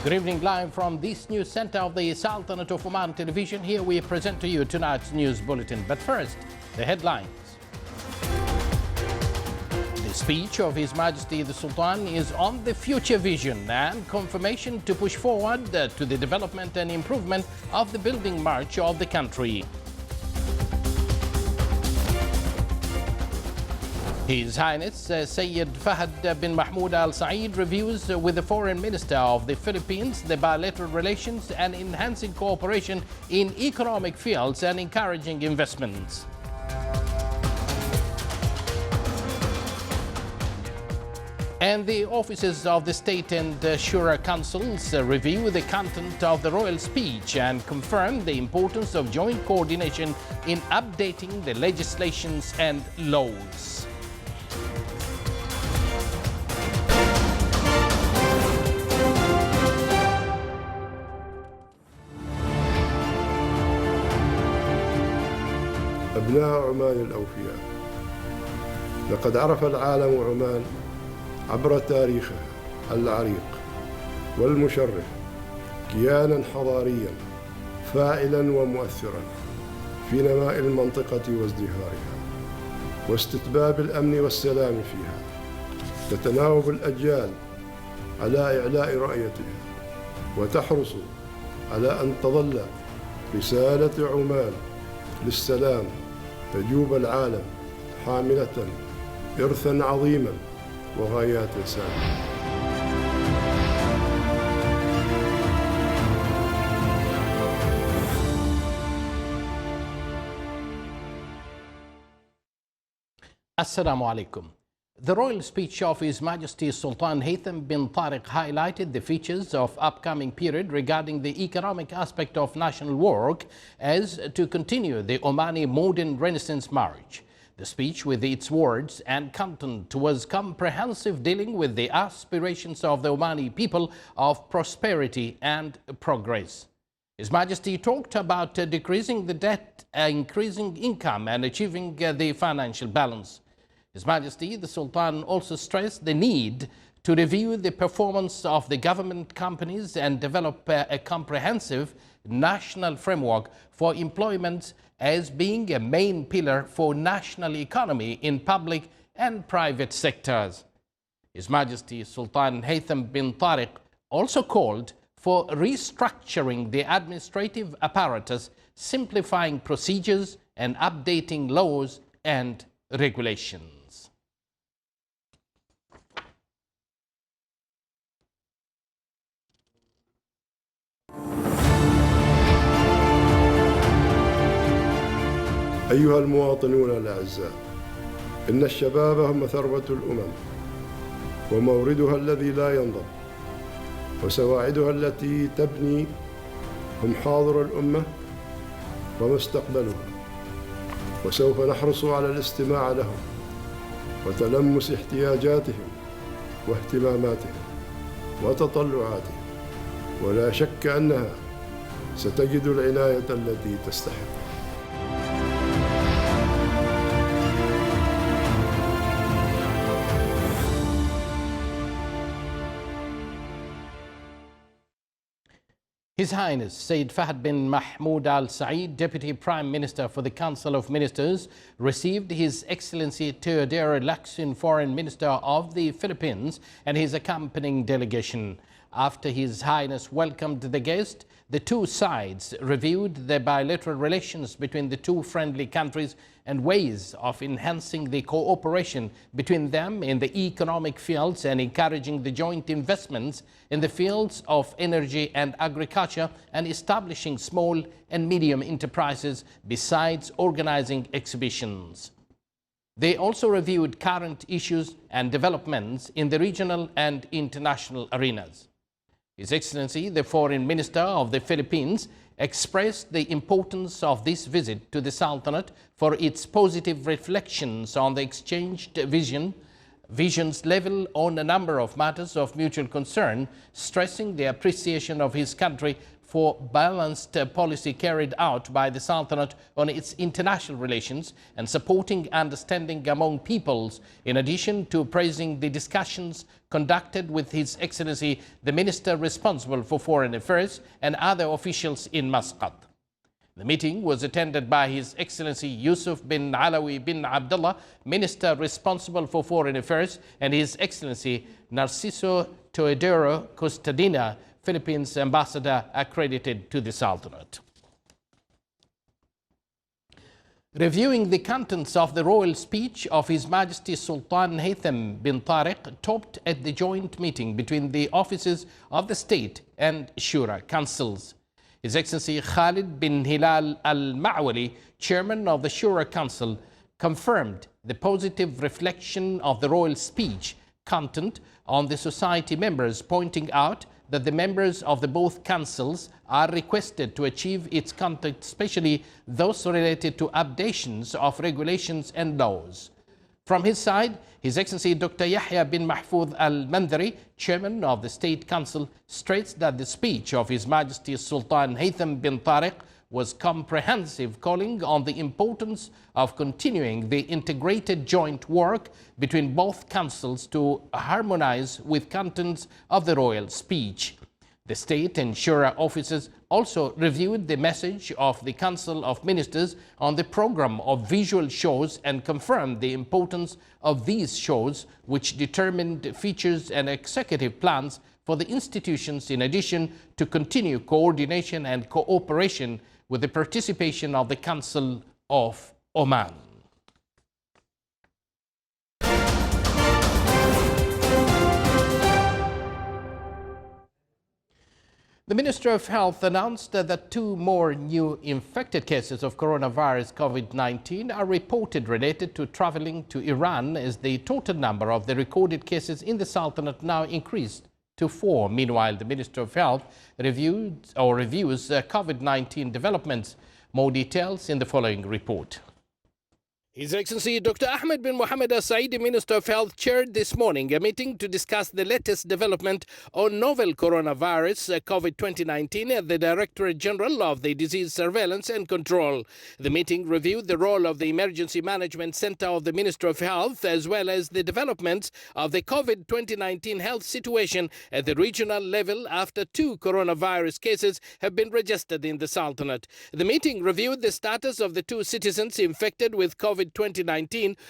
Good evening, live from this news center of the Sultanate of Oman television. Here we present to you tonight's news bulletin. But first, the headlines. The speech of His Majesty the Sultan is on the future vision and confirmation to push forward to the development and improvement of the building march of the country. His Highness Sayyid Fahad bin Mahmoud Al Saeed reviews with the Foreign Minister of the Philippines the bilateral relations and enhancing cooperation in economic fields and encouraging investments. And the offices of the State and Shura Councils review the content of the royal speech and confirm the importance of joint coordination in updating the legislations and laws. أبناء عمان الأوفياء، لقد عرف العالم عمان عبر تاريخها العريق والمشرف كيانا حضاريا فاعلا ومؤثرا في نماء المنطقة وازدهارها واستتباب الأمن والسلام فيها، تتناوب الأجيال على إعلاء رأيتها وتحرص على أن تظل رسالة عمان للسلام تجوب العالم حاملة إرثا عظيما وغايات سامية. Assalamu alaikum. The royal speech of His Majesty Sultan Haytham bin Tariq highlighted the features of upcoming period regarding the economic aspect of national work as to continue the Omani modern Renaissance march. The speech, with its words and content, was comprehensive, dealing with the aspirations of the Omani people of prosperity and progress. His Majesty talked about decreasing the debt, increasing income and achieving the financial balance. His Majesty the Sultan also stressed the need to review the performance of the government companies and develop a comprehensive national framework for employment as being a main pillar for national economy in public and private sectors. His Majesty Sultan Haytham bin Tariq also called for restructuring the administrative apparatus, simplifying procedures and updating laws and regulations. أيها المواطنون الأعزاء، إن الشباب هم ثروة الأمم وموردها الذي لا ينضب، وسواعدها التي تبني هم حاضر الأمة ومستقبلها، وسوف نحرص على الاستماع لهم وتلمس احتياجاتهم واهتماماتهم وتطلعاتهم، ولا شك أنها ستجد العناية التي تستحق. His Highness Sayyid Fahad bin Mahmoud Al Saeed, Deputy Prime Minister for the Council of Ministers, received His Excellency Teodoro Lacson, Foreign Minister of the Philippines, and his accompanying delegation. After His Highness welcomed the guest, the two sides reviewed the bilateral relations between the two friendly countries and ways of enhancing the cooperation between them in the economic fields and encouraging the joint investments in the fields of energy and agriculture and establishing small and medium enterprises, besides organizing exhibitions. They also reviewed current issues and developments in the regional and international arenas. His Excellency, the Foreign Minister of the Philippines, expressed the importance of this visit to the Sultanate for its positive reflections on the exchanged vision visions level on a number of matters of mutual concern, stressing the appreciation of his country for balanced policy carried out by the Sultanate on its international relations and supporting understanding among peoples, in addition to praising the discussions conducted with His Excellency the Minister responsible for Foreign Affairs and other officials in Muscat. The meeting was attended by His Excellency Yusuf bin Alawi bin Abdullah, Minister responsible for Foreign Affairs, and His Excellency Narciso Teodoro Costadina, Philippines ambassador accredited to the Sultanate. Reviewing the contents of the royal speech of His Majesty Sultan Haytham bin Tariq topped at the joint meeting between the offices of the state and Shura councils. His Excellency Khalid bin Hilal al-Ma'wali, chairman of the Shura Council, confirmed the positive reflection of the royal speech content on the society members, pointing out that the members of the both councils are requested to achieve its content, especially those related to updations of regulations and laws. From his side, His Excellency Dr. Yahya bin Mahfoud al-Mandari, chairman of the State Council, states that the speech of His Majesty Sultan Haytham bin Tariq was comprehensive, calling on the importance of continuing the integrated joint work between both councils to harmonize with contents of the royal speech. The state and Shura officers also reviewed the message of the Council of Ministers on the program of visual shows and confirmed the importance of these shows, which determined features and executive plans for the institutions, in addition to continue coordination and cooperation with the participation of the Council of Oman. The Minister of Health announced that 2 more new infected cases of coronavirus COVID-19 are reported related to traveling to Iran, as the total number of the recorded cases in the Sultanate now increased to 4. Meanwhile, the Minister of Health reviews COVID-19 developments. More details in the following report. His Excellency Dr. Ahmed bin Mohammed Al-Saidi, Minister of Health, chaired this morning a meeting to discuss the latest development on novel coronavirus COVID-2019 at the Directorate General of the Disease Surveillance and Control. The meeting reviewed the role of the Emergency Management Center of the Minister of Health, as well as the developments of the COVID-2019 health situation at the regional level after 2 coronavirus cases have been registered in the Sultanate. The meeting reviewed the status of the 2 citizens infected with COVID-2019,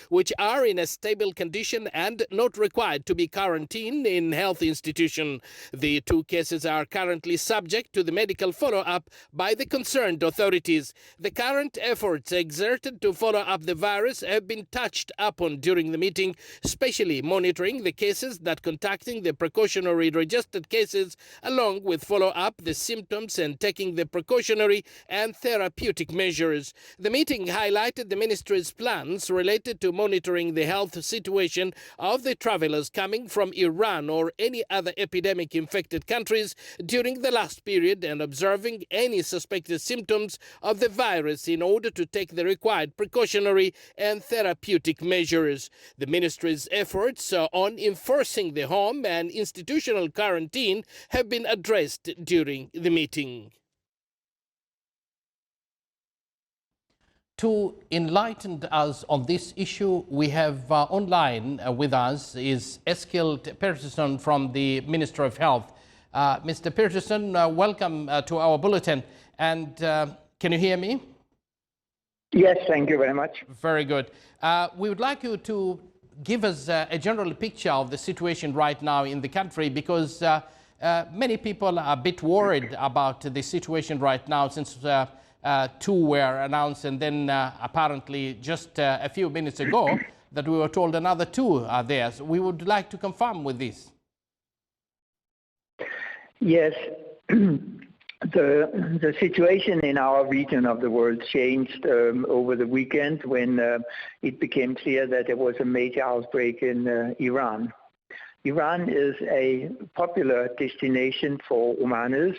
which are in a stable condition and not required to be quarantined in health institution. The 2 cases are currently subject to the medical follow-up by the concerned authorities. The current efforts exerted to follow up the virus have been touched upon during the meeting, especially monitoring the cases that contacting the precautionary registered cases, along with follow-up the symptoms and taking the precautionary and therapeutic measures. The meeting highlighted the Ministry's plans related to monitoring the health situation of the travelers coming from Iran or any other epidemic infected countries during the last period, and observing any suspected symptoms of the virus in order to take the required precautionary and therapeutic measures. The Ministry's efforts on enforcing the home and institutional quarantine have been addressed during the meeting. To enlighten us on this issue, we have online with us is Eskild Peterson from the Ministry of Health. Mr. Peterson, welcome to our bulletin. And can you hear me? Yes, thank you very much. Very good. We would like you to give us a general picture of the situation right now in the country, because many people are a bit worried about the situation right now, since 2 were announced, and then apparently just a few minutes ago that we were told another 2 are there. So we would like to confirm with this. Yes, the situation in our region of the world changed over the weekend when it became clear that there was a major outbreak in Iran. Iran is a popular destination for Omanis.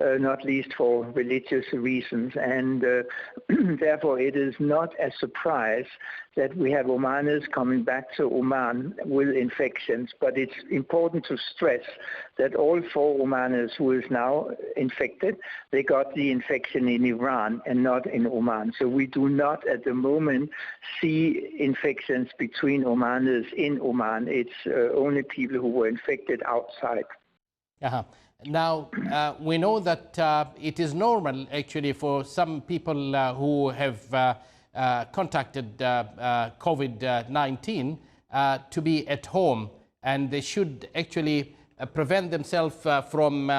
not least for religious reasons. And therefore, it is not a surprise that we have Omanis coming back to Oman with infections. But it's important to stress that all 4 Omanis who is now infected, they got the infection in Iran and not in Oman. So we do not at the moment see infections between Omanis in Oman. It's only people who were infected outside. Now, we know that it is normal actually for some people who have contacted COVID-19 to be at home, and they should actually prevent themselves from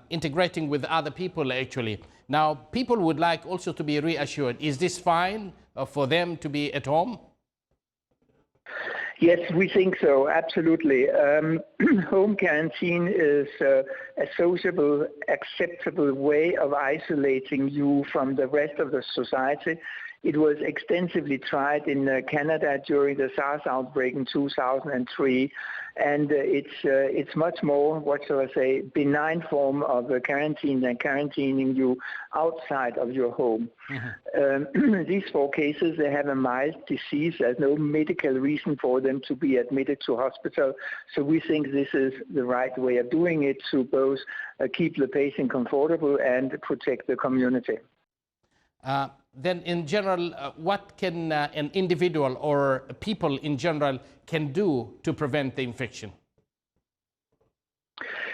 integrating with other people actually. Now, people would like also to be reassured. Is this fine for them to be at home? Yes, we think so, absolutely. Home quarantine is a sociable, acceptable way of isolating you from the rest of the society. It was extensively tried in Canada during the SARS outbreak in 2003, and it's much more, what shall I say, benign form of quarantine than quarantining you outside of your home. These 4 cases, they have a mild disease. There's no medical reason for them to be admitted to hospital. So we think this is the right way of doing it to both keep the patient comfortable and protect the community. Then in general, what can an individual or people in general can do to prevent the infection?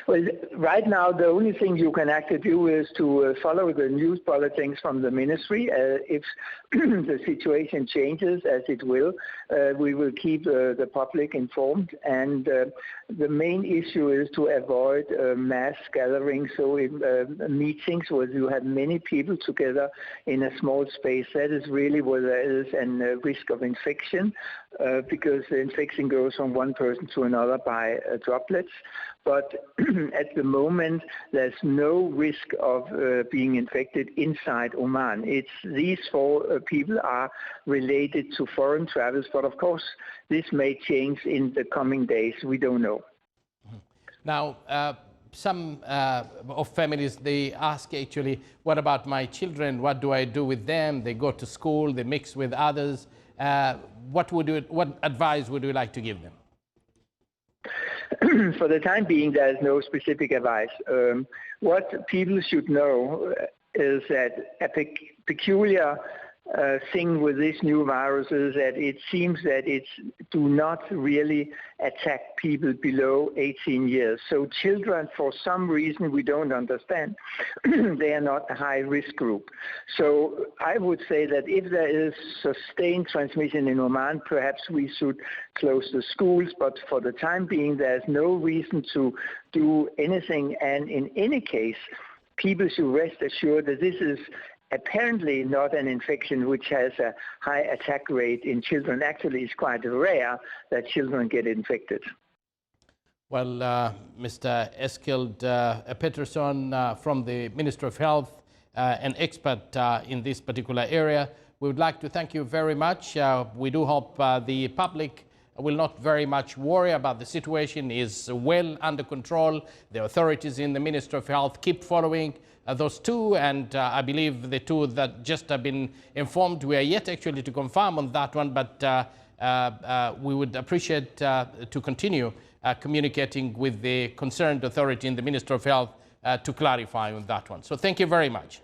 Well, right now, the only thing you can actually do is to follow the news bulletins from the ministry. If the situation changes, as it will, we will keep the public informed. And the main issue is to avoid mass gatherings, so meetings where you have many people together in a small space. That is really where there is a risk of infection, because the infection goes from one person to another by droplets. But at the moment, there's no risk of being infected inside Oman. These 4 people are related to foreign travels, but of course, this may change in the coming days. We don't know. Now, some of families, they ask actually, what about my children? What do I do with them? They go to school, they mix with others. What advice would you like to give them? For the time being, there is no specific advice. What people should know is that a peculiar thing with this new virus is that it seems that it do not really attack people below 18 years. So children, for some reason we don't understand, they are not a high-risk group. So I would say that if there is sustained transmission in Oman, perhaps we should close the schools, but for the time being, there's no reason to do anything. And in any case, people should rest assured that this is apparently not an infection which has a high attack rate in children. Actually, it's quite rare that children get infected. Well, Mr. Eskild Peterson from the Ministry of Health, an expert in this particular area, we would like to thank you very much. We do hope the public will not very much worry about the situation. Is well under control. The authorities in the Ministry of Health keep following those 2, and I believe the 2 that just have been informed, we are yet actually to confirm on that one, but we would appreciate to continue communicating with the concerned authority in the Ministry of Health to clarify on that one. So thank you very much.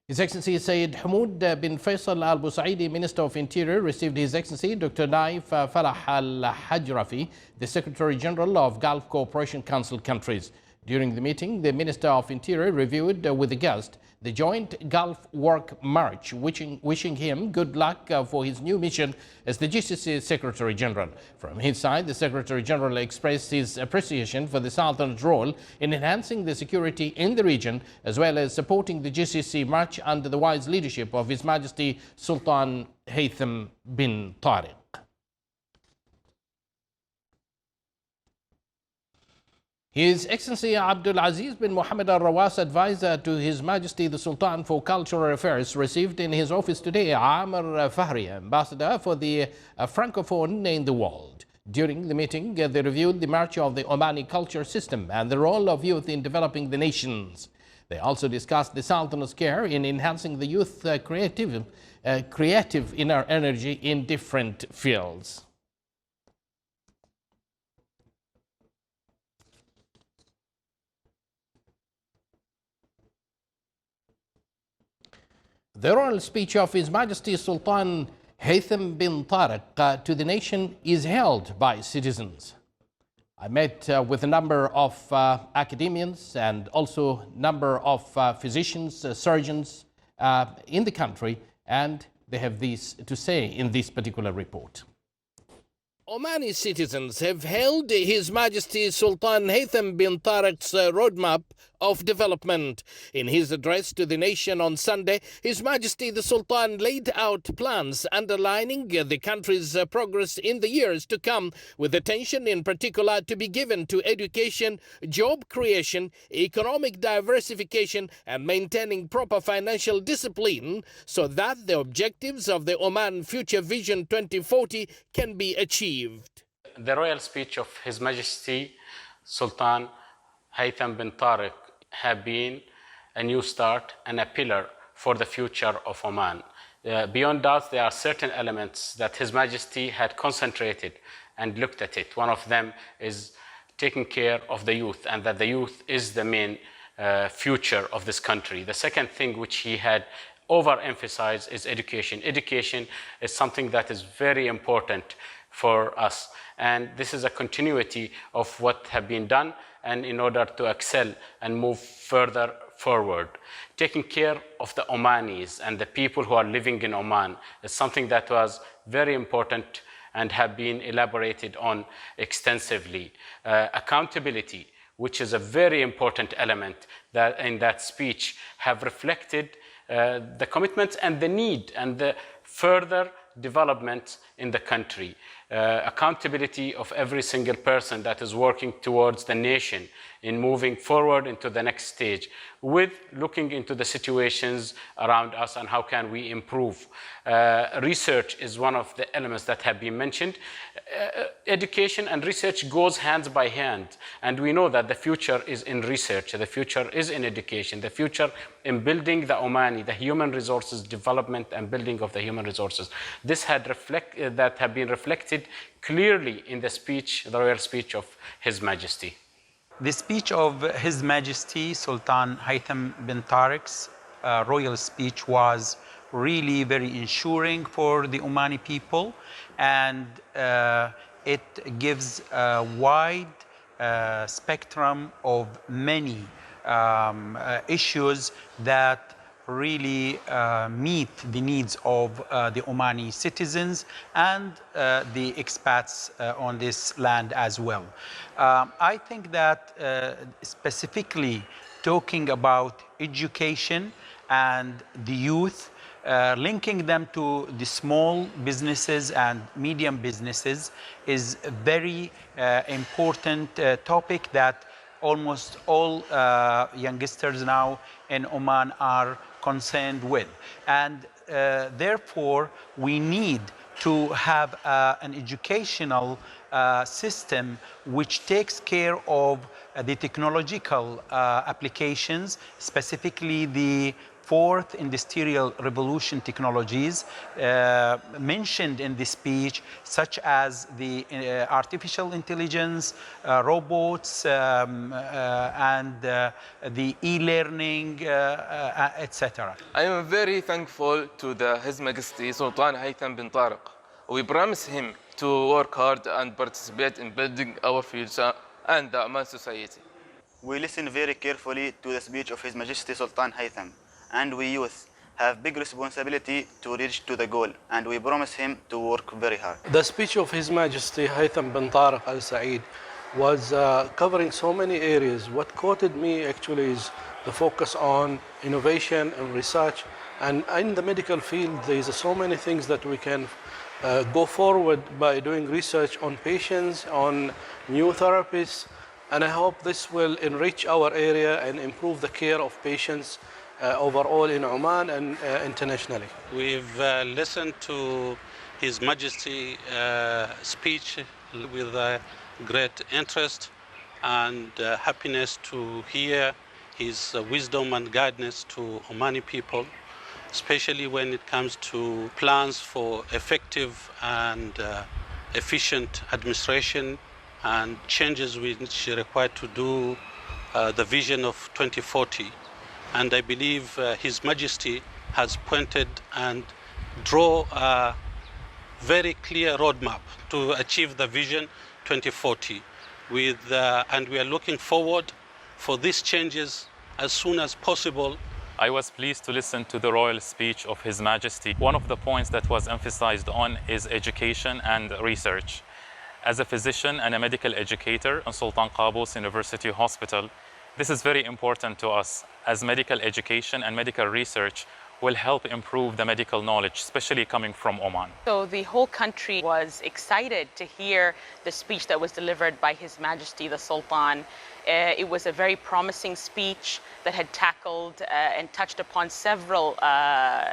His Excellency Sayyid Hamoud bin Faisal Al Busaidi, Minister of Interior, received His Excellency Dr. Naif Falah Al Hajrafi, the Secretary General of Gulf Cooperation Council countries. During the meeting, the Minister of Interior reviewed with the guest the joint Gulf Work March, wishing him good luck for his new mission as the GCC Secretary General. From his side, the Secretary General expressed his appreciation for the Sultan's role in enhancing the security in the region, as well as supporting the GCC March under the wise leadership of His Majesty Sultan Haytham bin Tariq. His Excellency Abdul Aziz bin Mohammed Al Rawas, advisor to His Majesty the Sultan for Cultural Affairs, received in his office today Amr Fahri, ambassador for the Francophone in the world. During the meeting, they reviewed the march of the Omani culture system and the role of youth in developing the nations. They also discussed the Sultan's care in enhancing the youth creative inner energy in different fields. The royal speech of His Majesty Sultan Haytham bin Tariq to the nation is held by citizens. I met with a number of academians and also number of physicians, surgeons in the country, and they have this to say in this particular report. Omani citizens have hailed His Majesty Sultan Haytham bin Tariq's roadmap of development. In his address to the nation on Sunday, His Majesty the Sultan laid out plans underlining the country's progress in the years to come, with attention in particular to be given to education, job creation, economic diversification, and maintaining proper financial discipline so that the objectives of the Oman Future Vision 2040 can be achieved. The royal speech of His Majesty Sultan Haytham bin Tariq have been a new start and a pillar for the future of Oman. Beyond that, there are certain elements that His Majesty had concentrated and looked at it. One of them is taking care of the youth, and that the youth is the main future of this country. The second thing which he had overemphasized is education. Education is something that is very important for us, and this is a continuity of what have been done, and in order to excel and move further forward. Taking care of the Omanis and the people who are living in Oman is something that was very important and have been elaborated on extensively. Accountability, which is a very important element that in that speech have reflected the commitments and the need and the further development in the country. Accountability of every single person that is working towards the nation in moving forward into the next stage, with looking into the situations around us and how can we improve. Research is one of the elements that have been mentioned. Education and research goes hand by hand, and we know that the future is in research, the future is in education, the future in building the Omani, the human resources development and building of the human resources. This had that have been reflected clearly in the speech, the royal speech of His Majesty. The speech of His Majesty Sultan Haytham bin Tariq's royal speech was really very ensuring for the Omani people, and it gives a wide spectrum of many issues that really meet the needs of the Omani citizens and the expats on this land as well. I think that specifically talking about education and the youth, linking them to the small businesses and medium businesses is a very important topic that almost all youngsters now in Oman are concerned with. And therefore, we need to have an educational system which takes care of the technological applications, specifically the fourth industrial revolution technologies mentioned in this speech, such as the artificial intelligence, robots, and the e-learning, etc. I am very thankful to His Majesty Sultan Haytham bin Tariq. We promise him to work hard and participate in building our future and the Oman society. We listen very carefully to the speech of His Majesty Sultan Haytham, and we youth have big responsibility to reach to the goal, and we promise him to work very hard. The speech of His Majesty Haytham bin Tariq Al Saeed was covering so many areas. What caught me actually is the focus on innovation and research, and in the medical field there is so many things that we can go forward by doing research on patients, on new therapies, and I hope this will enrich our area and improve the care of patients overall in Oman and internationally. We've listened to His Majesty's speech with great interest and happiness to hear his wisdom and guidance to Omani people, especially when it comes to plans for effective and efficient administration and changes which are required to do the vision of 2040. And I believe His Majesty has pointed and draw a very clear roadmap to achieve the vision 2040. And we are looking forward for these changes as soon as possible. I was pleased to listen to the royal speech of His Majesty. One of the points that was emphasized on is education and research. As a physician and a medical educator in Sultan Qaboos University Hospital, this is very important to us, as medical education and medical research will help improve the medical knowledge, especially coming from Oman. So the whole country was excited to hear the speech that was delivered by His Majesty the Sultan. It was a very promising speech that had tackled and touched upon several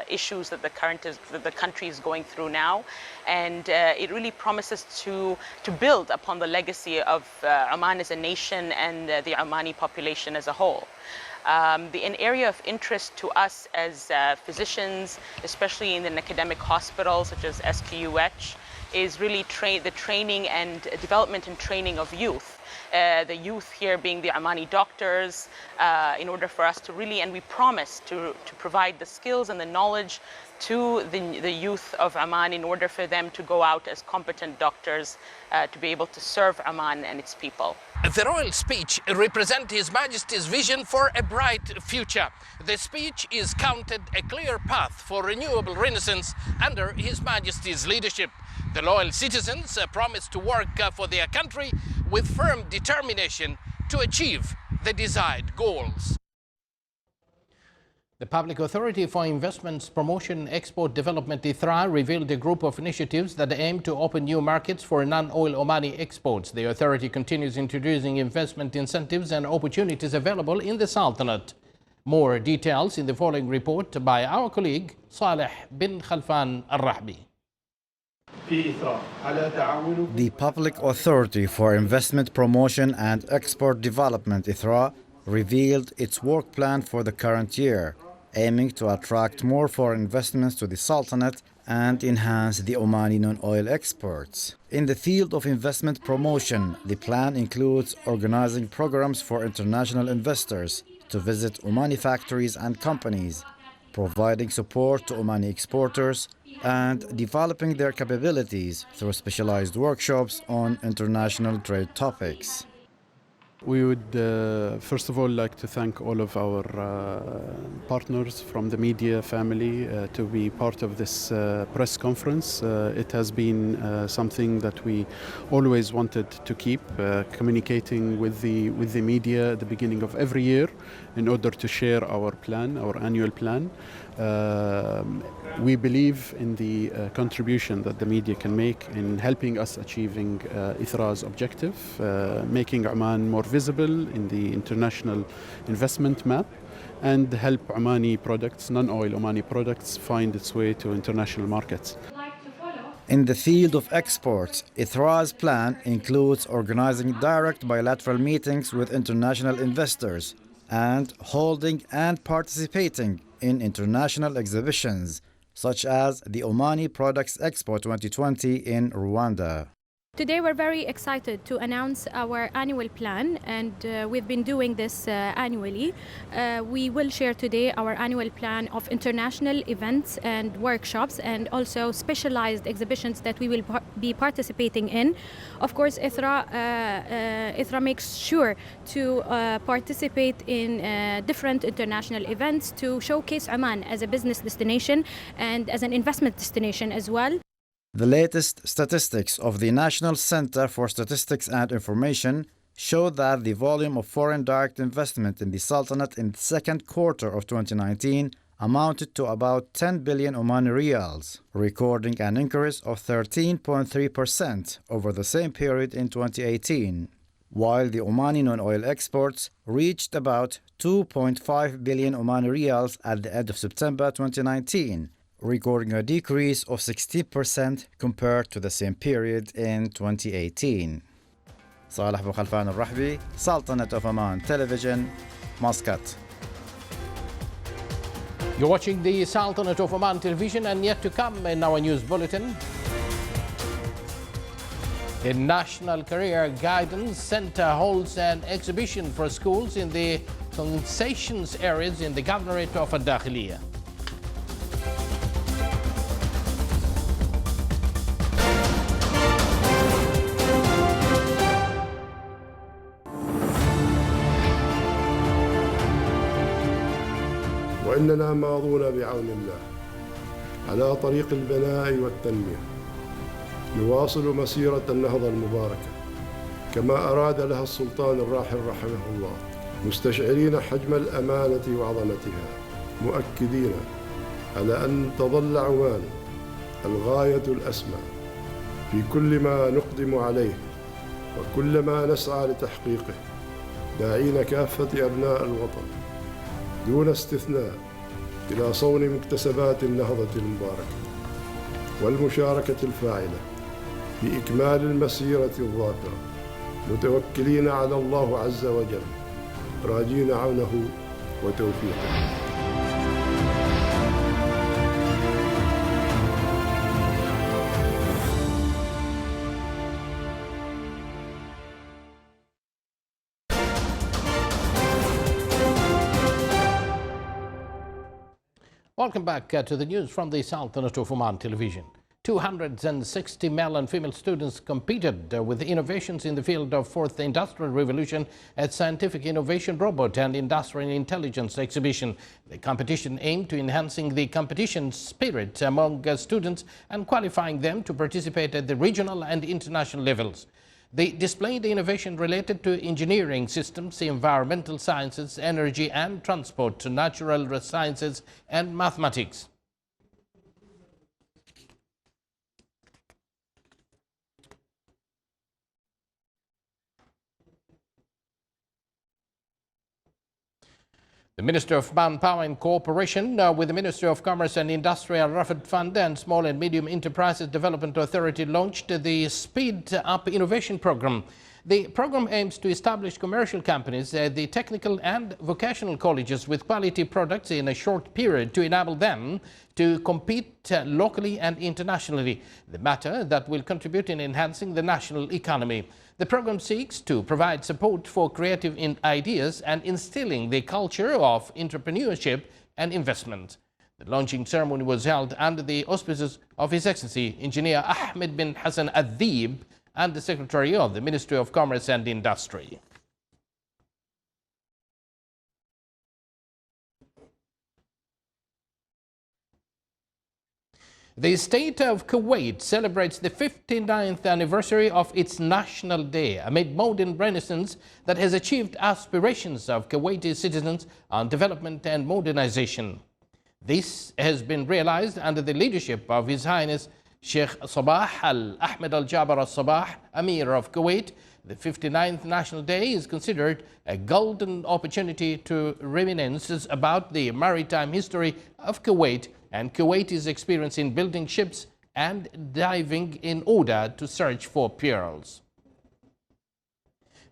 issues that the country is going through now. And it really promises to build upon the legacy of Oman as a nation and the Omani population as a whole. An area of interest to us as physicians, especially in an academic hospital such as SQUH, is really the training and development and training of youth. The youth here being the Omani doctors, in order for us to really, and we promise to provide the skills and the knowledge to the youth of Oman in order for them to go out as competent doctors to be able to serve Oman and its people. The royal speech represents His Majesty's vision for a bright future. The speech is counted a clear path for renewable renaissance under His Majesty's leadership. The loyal citizens promise to work for their country with firm determination to achieve the desired goals. The Public Authority for Investments Promotion Export Development ITHRA revealed a group of initiatives that aim to open new markets for non-oil Omani exports. The authority continues introducing investment incentives and opportunities available in the Sultanate. More details in the following report by our colleague Saleh bin Khalfan Al-Rahbi. The Public Authority for Investment Promotion and Export Development ITHRA revealed its work plan for the current year, aiming to attract more foreign investments to the Sultanate and enhance the Omani non-oil exports. In the field of investment promotion, the plan includes organizing programs for international investors to visit Omani factories and companies, providing support to Omani exporters, and developing their capabilities through specialized workshops on international trade topics. We would first of all like to thank all of our partners from the media family to be part of this press conference. It has been something that we always wanted to keep, communicating with the media at the beginning of every year in order to share our plan, our annual plan. We believe in the contribution that the media can make in helping us achieving ITHRA's objective, making Oman more visible in the international investment map, and help Omani products, non-oil Omani products, find its way to international markets. In the field of exports, ITHRA's plan includes organizing direct bilateral meetings with international investors and holding and participating in international exhibitions, such as the Omani Products Expo 2020 in Rwanda. Today we're very excited to announce our annual plan, and we've been doing this annually. We will share today our annual plan of international events and workshops, and also specialized exhibitions that we will be participating in. Of course, ITHRA makes sure to participate in different international events to showcase Oman as a business destination and as an investment destination as well. The latest statistics of the National Center for Statistics and Information show that the volume of foreign direct investment in the Sultanate in the second quarter of 2019 amounted to about 10 billion Omani riyals, recording an increase of 13.3% over the same period in 2018, while the Omani non-oil exports reached about 2.5 billion Omani riyals at the end of September 2019, recording a decrease of 60% compared to the same period in 2018. صالح بن خلفان الرحبي, Sultanate of Oman Television, Muscat. You're watching the Sultanate of Oman Television, and yet to come in our news bulletin. The National Career Guidance Center holds an exhibition for schools in the concessions areas in the Governorate of Al-Dakhiliyah. وإننا ماضون بعون الله على طريق البناء والتنمية، نواصل مسيرة النهضة المباركة كما أراد لها السلطان الراحل رحمه الله، مستشعرين حجم الأمانة وعظمتها، مؤكدين على أن تظل عمان الغاية الأسمى في كل ما نقدم عليه وكل ما نسعى لتحقيقه، داعين كافة أبناء الوطن دون استثناء إلى صون مكتسبات النهضة المباركة والمشاركة الفاعلة في إكمال المسيرة الظافرة، متوكلين على الله عز وجل، راجين عونه وتوفيقه. Welcome back to the news from the Sultanate of Oman Television. 260 male and female students competed with innovations in the field of fourth industrial revolution at Scientific Innovation Robot and Industrial Intelligence Exhibition. The competition aimed to enhancing the competition spirit among students and qualifying them to participate at the regional and international levels. They displayed innovation related to engineering systems, environmental sciences, energy and transport, natural sciences and mathematics. The Minister of Manpower, in cooperation with the Ministry of Commerce and Industry, Al-Rafid Fund and Small and Medium Enterprises Development Authority, launched the Speed Up Innovation Program. The program aims to establish commercial companies at the technical and vocational colleges with quality products in a short period to enable them to compete locally and internationally, the matter that will contribute in enhancing the national economy. The program seeks to provide support for creative ideas and instilling the culture of entrepreneurship and investment. The launching ceremony was held under the auspices of His Excellency Engineer Ahmed bin Hassan Adhib and the Secretary of the Ministry of Commerce and Industry. The state of Kuwait celebrates the 59th anniversary of its National Day amid modern renaissance that has achieved aspirations of Kuwaiti citizens on development and modernization. This has been realized under the leadership of His Highness Sheikh Sabah Al-Ahmed Al-Jaber Al-Sabah, Amir of Kuwait. The 59th National Day is considered a golden opportunity to reminisce about the maritime history of Kuwait and Kuwaiti's experience in building ships and diving in order to search for pearls.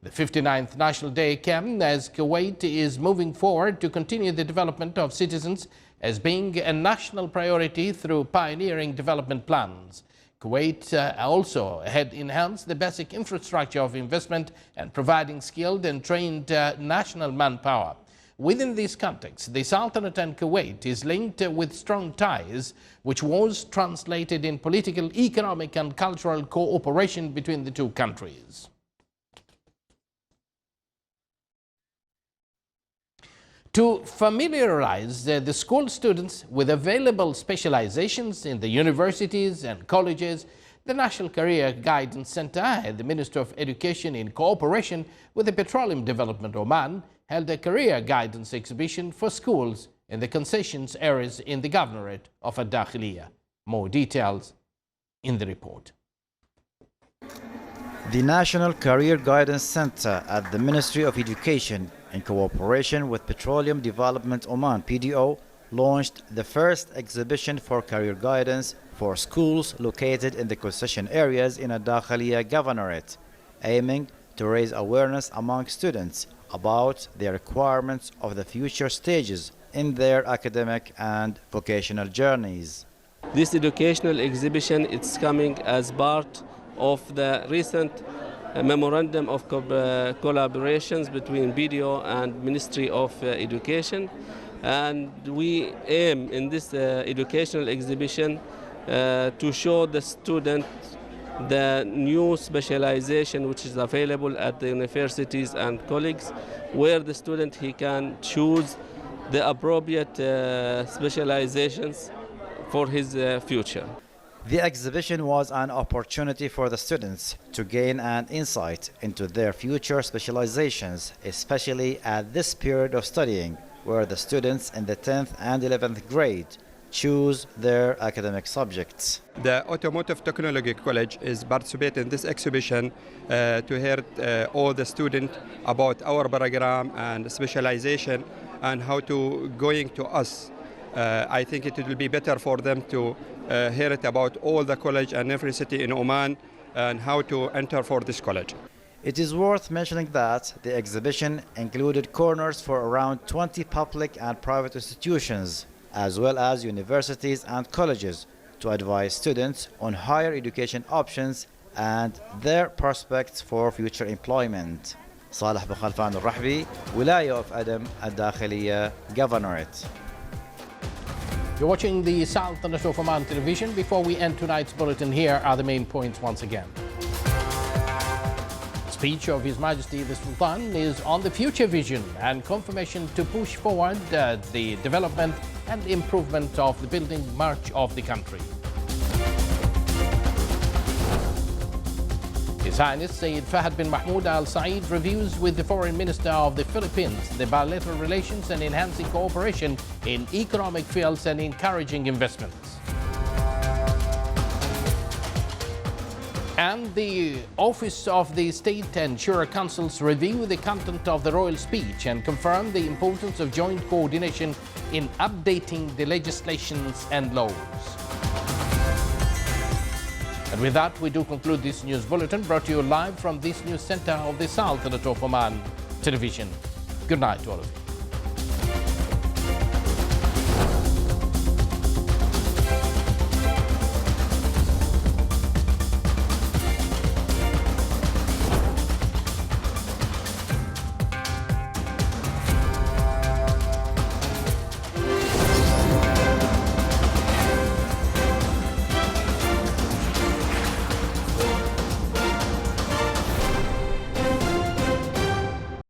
The 59th National Day came as Kuwait is moving forward to continue the development of citizens as being a national priority through pioneering development plans. Kuwait also had enhanced the basic infrastructure of investment and providing skilled and trained national manpower. Within this context, the Sultanate and Kuwait is linked with strong ties, which was translated in political, economic and cultural cooperation between the two countries. To familiarize the school students with available specializations in the universities and colleges, the National Career Guidance Center and the Ministry of Education, in cooperation with the Petroleum Development Oman, held a career guidance exhibition for schools in the concessions areas in the Governorate of Al-Dakhiliyah. More details in the report. The National Career Guidance Center at the Ministry of Education, in cooperation with Petroleum Development Oman (PDO), launched the first exhibition for career guidance for schools located in the concession areas in Al-Dakhiliya Governorate, aiming to raise awareness among students about the requirements of the future stages in their academic and vocational journeys. This educational exhibition is coming as part of the recent memorandum of collaborations between BDO and Ministry of Education, and we aim in this educational exhibition to show the student the new specialization which is available at the universities and colleges, where the student he can choose the appropriate specializations for his future. The exhibition was an opportunity for the students to gain an insight into their future specializations, especially at this period of studying, where the students in the 10th and 11th grade choose their academic subjects. The Automotive Technology College is participating in this exhibition to hear all the students about our program and specialization and how to going to us. I think it will be better for them to hear it about all the college and every city in Oman and how to enter for this college. It is worth mentioning that the exhibition included corners for around 20 public and private institutions, as well as universities and colleges, to advise students on higher education options and their prospects for future employment. صالح بن خلفان الرحبي, ولاية of Adam, الداخلية Governorate. You're watching the Sultanate of Oman television. Before we end tonight's bulletin, here are the main points once again. The speech of His Majesty the Sultan is on the future vision and confirmation to push forward the development and improvement of the building march of the country. His Highness Sayyid Fahad bin Mahmoud Al Saeed reviews with the Foreign Minister of the Philippines the bilateral relations and enhancing cooperation in economic fields and encouraging investments. And the Office of the State and Shura Councils review the content of the royal speech and confirm the importance of joint coordination in updating the legislations and laws. And with that, we do conclude this news bulletin brought to you live from this news center of the Sultanate of Oman television. Good night to all of you.